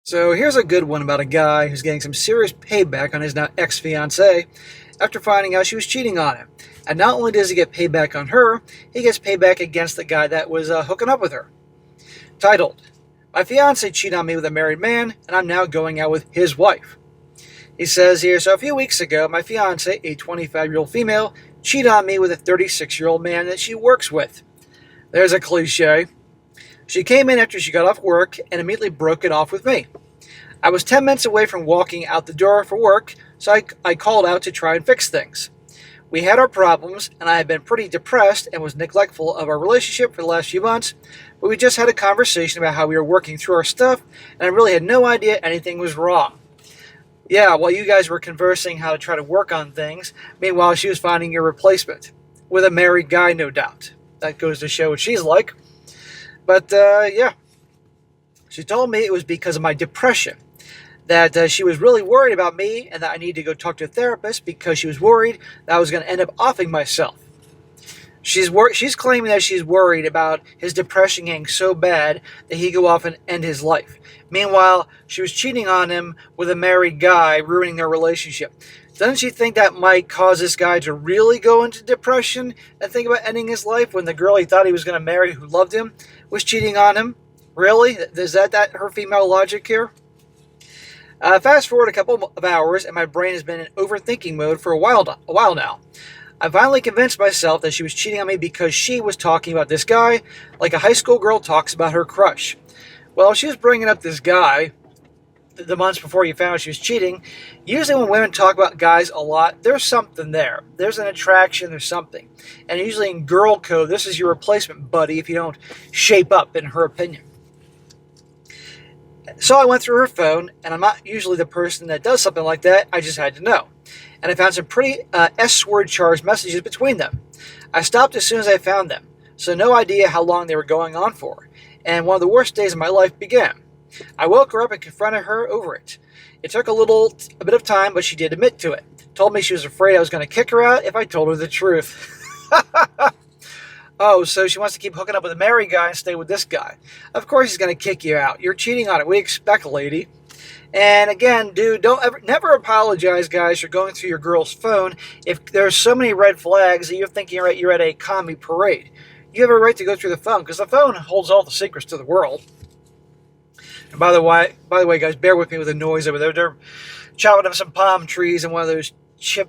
So here's a good one about a guy who's getting some serious payback on his now ex-fiancée after finding out she was cheating on him. And not only does he get payback on her, he gets payback against the guy that was hooking up with her. Titled, My Fiancé Cheated on Me with a Married Man, and I'm now going out with his wife. He says here, so a few weeks ago, my fiancée, a 25-year-old female, cheated on me with a 36-year-old man that she works with. There's a cliche. She came in after she got off work and immediately broke it off with me. I was 10 minutes away from walking out the door for work, so I called out to try and fix things. We had our problems, and I had been pretty depressed and was neglectful of our relationship for the last few months, but we just had a conversation about how we were working through our stuff, and I really had no idea anything was wrong. Yeah, while you guys were conversing how to try to work on things, meanwhile she was finding your replacement. With a married guy, no doubt. That goes to show what she's like. But, yeah. She told me it was because of my depression. That she was really worried about me and that I needed to go talk to a therapist because she was worried that I was going to end up offing myself. She's claiming that she's worried about his depression getting so bad that he'd go off and end his life. Meanwhile, she was cheating on him with a married guy, ruining their relationship. Doesn't she think that might cause this guy to really go into depression and think about ending his life when the girl he thought he was going to marry who loved him was cheating on him? Really? Is that her female logic here? Fast forward a couple of hours, and my brain has been in overthinking mode for a while now. I finally convinced myself that she was cheating on me because she was talking about this guy like a high school girl talks about her crush. Well, she was bringing up this guy the months before you found out she was cheating. Usually when women talk about guys a lot, there's something there. There's an attraction, there's something. And usually in girl code, this is your replacement buddy if you don't shape up, in her opinion. So I went through her phone, and I'm not usually the person that does something like that. I just had to know. And I found some pretty S-word charged messages between them. I stopped as soon as I found them, so no idea how long they were going on for. And one of the worst days of my life began. I woke her up and confronted her over it. It took a bit of time, but she did admit to it. Told me she was afraid I was going to kick her out if I told her the truth. Oh, so she wants to keep hooking up with a married guy and stay with this guy. Of course he's going to kick you out. You're cheating on it. We expect, lady. And again, dude, never apologize, guys, for going through your girl's phone if there's so many red flags that you're thinking you're at a commie parade. You have a right to go through the phone because the phone holds all the secrets to the world. And by the way, guys, bear with me with the noise over there. They're chopping up some palm trees and one of those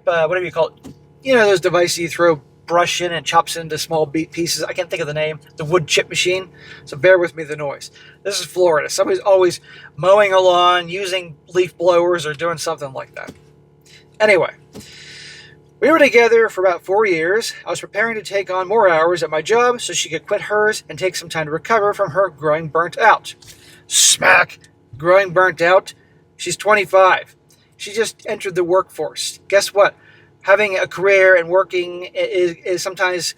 whatever you call it. You know, those devices you throw brush in and chops it into small pieces. I can't think of the name. The wood chip machine. So bear with me the noise. This is Florida. Somebody's always mowing a lawn, using leaf blowers, or doing something like that. Anyway, we were together for about 4 years. I was preparing to take on more hours at my job so she could quit hers and take some time to recover from her growing burnt out. Smack! Growing burnt out? She's 25. She just entered the workforce. Guess what? Having a career and working is sometimes,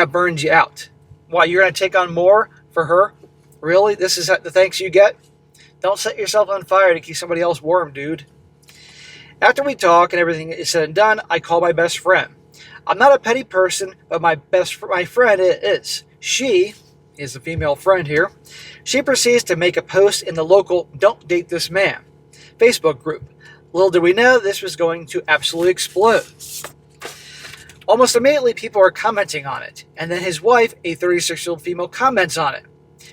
burns you out. Why, you're going to take on more for her? Really? This is the thanks you get? Don't set yourself on fire to keep somebody else warm, dude. After we talk and everything is said and done, I call my best friend. I'm not a petty person, but my friend is. She is the female friend here. She proceeds to make a post in the local Don't Date This Man Facebook group. Little did we know this was going to absolutely explode. Almost immediately, people are commenting on it, and then his wife, a 36-year-old female, comments on it.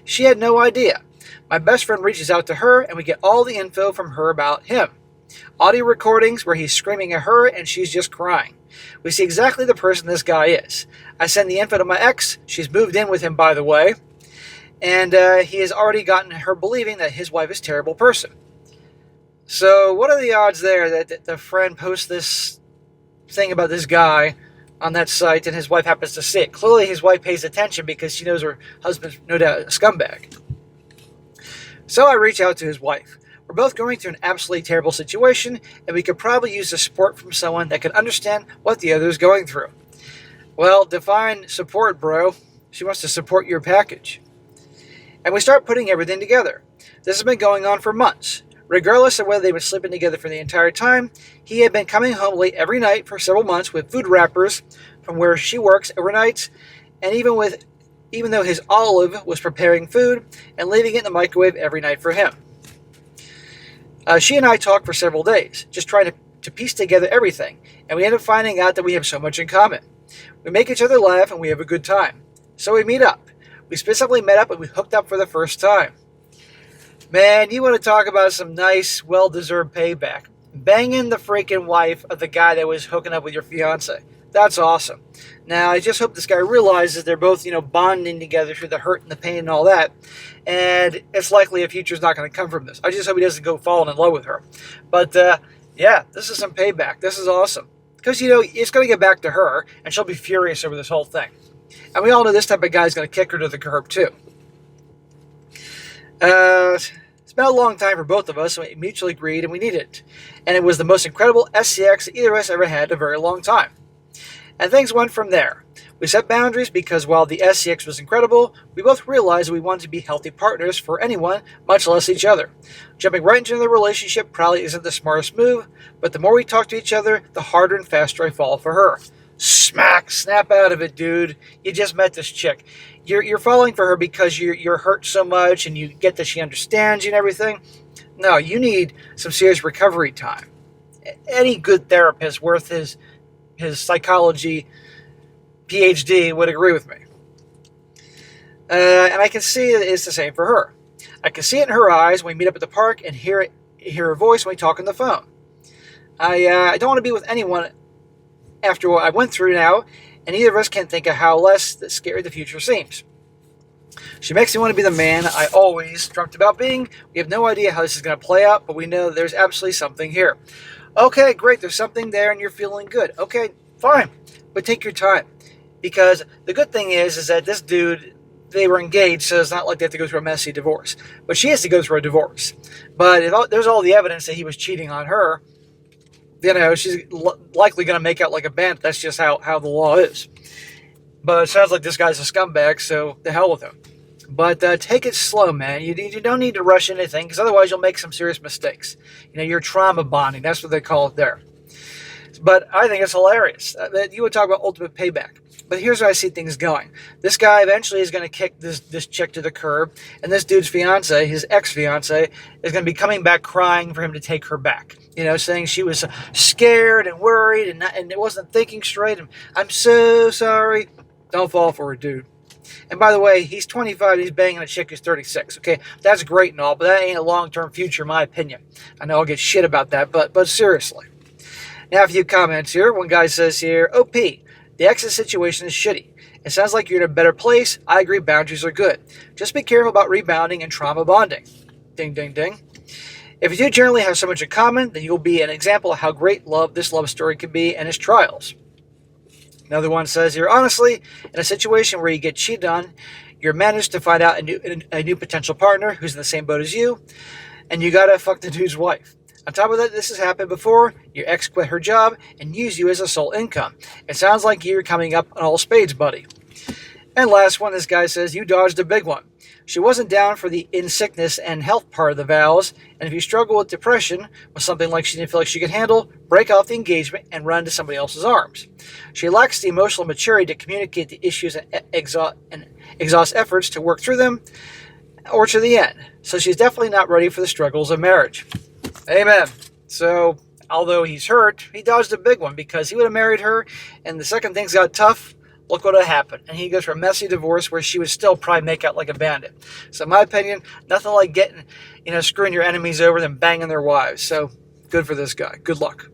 She had no idea. My best friend reaches out to her, and we get all the info from her about him. Audio recordings where he's screaming at her, and she's just crying. We see exactly the person this guy is. I send the info to my ex. She's moved in with him, by the way, and he has already gotten her believing that his wife is a terrible person. So what are the odds there that the friend posts this thing about this guy on that site and his wife happens to see it? Clearly his wife pays attention because she knows her husband's no doubt a scumbag. So I reach out to his wife. We're both going through an absolutely terrible situation, and we could probably use the support from someone that can understand what the other is going through. Well, define support, bro. She wants to support your package. And we start putting everything together. This has been going on for months. Regardless of whether they've been sleeping together for the entire time, he had been coming home late every night for several months with food wrappers from where she works overnight, and even though his Olive was preparing food and leaving it in the microwave every night for him. She and I talked for several days, just trying to piece together everything, and we end up finding out that we have so much in common. We make each other laugh and we have a good time. So we meet up. We specifically met up and we hooked up for the first time. Man, you want to talk about some nice, well-deserved payback. Banging the freaking wife of the guy that was hooking up with your fiance. That's awesome. Now, I just hope this guy realizes they're both, bonding together through the hurt and the pain and all that. And it's likely a future's not going to come from this. I just hope he doesn't go falling in love with her. But, yeah, this is some payback. This is awesome. Because, it's going to get back to her, and she'll be furious over this whole thing. And we all know this type of guy is going to kick her to the curb, too. It's been a long time for both of us, so we mutually agreed, and we needed it. And it was the most incredible SCX that either of us ever had in a very long time. And things went from there. We set boundaries because while the SCX was incredible, we both realized we wanted to be healthy partners for anyone, much less each other. Jumping right into the relationship probably isn't the smartest move, but the more we talk to each other, the harder and faster I fall for her. Smack! Snap out of it, dude. You just met this chick. You're falling for her because you're hurt so much and you get that she understands you and everything. No, you need some serious recovery time. Any good therapist worth his psychology PhD would agree with me. And I can see that it's the same for her. I can see it in her eyes when we meet up at the park and hear her voice when we talk on the phone. I don't want to be with anyone after what I went through now, and either of us can think of how less scary the future seems. She makes me want to be the man I always dreamt about being. We have no idea how this is going to play out, but we know there's absolutely something here. Okay, great, there's something there and you're feeling good. Okay, fine, but take your time. Because the good thing is that this dude, they were engaged, so it's not like they have to go through a messy divorce. But she has to go through a divorce. But if there's all the evidence that he was cheating on her, she's likely going to make out like a bandit. That's just how the law is. But it sounds like this guy's a scumbag, so the hell with him. But take it slow, man. You don't need to rush anything, because otherwise you'll make some serious mistakes. You're trauma bonding. That's what they call it there. But I think it's hilarious. You would talk about ultimate payback. But here's where I see things going. This guy eventually is going to kick this chick to the curb, and this dude's fiance, his ex-fiance, is going to be coming back crying for him to take her back. Saying she was scared and worried and it wasn't thinking straight. And I'm so sorry. Don't fall for it, dude. And by the way, he's 25 and he's banging a chick who's 36. Okay, that's great and all, but that ain't a long-term future in my opinion. I know I'll get shit about that, but seriously. Now a few comments here. One guy says here, OP, the exit situation is shitty. It sounds like you're in a better place. I agree, boundaries are good. Just be careful about rebounding and trauma bonding. Ding, ding, ding. If you do generally have so much in common, then you'll be an example of how great this love story can be and its trials. Another one says here, honestly, in a situation where you get cheated on, you're managed to find out a new potential partner who's in the same boat as you, and you gotta fuck the dude's wife. On top of that, this has happened before. Your ex quit her job and used you as a sole income. It sounds like you're coming up on all spades, buddy. And last one, this guy says, you dodged a big one. She wasn't down for the in sickness and health part of the vows, and if you struggle with depression, with something like she didn't feel like she could handle, break off the engagement and run to somebody else's arms. She lacks the emotional maturity to communicate the issues and exhaust efforts to work through them, or to the end. So she's definitely not ready for the struggles of marriage. Amen. So, although he's hurt, he dodged a big one because he would have married her, and the second things got tough, look what would have happened. And he goes for a messy divorce where she would still probably make out like a bandit. So, in my opinion, nothing like screwing your enemies over than banging their wives. So, good for this guy. Good luck.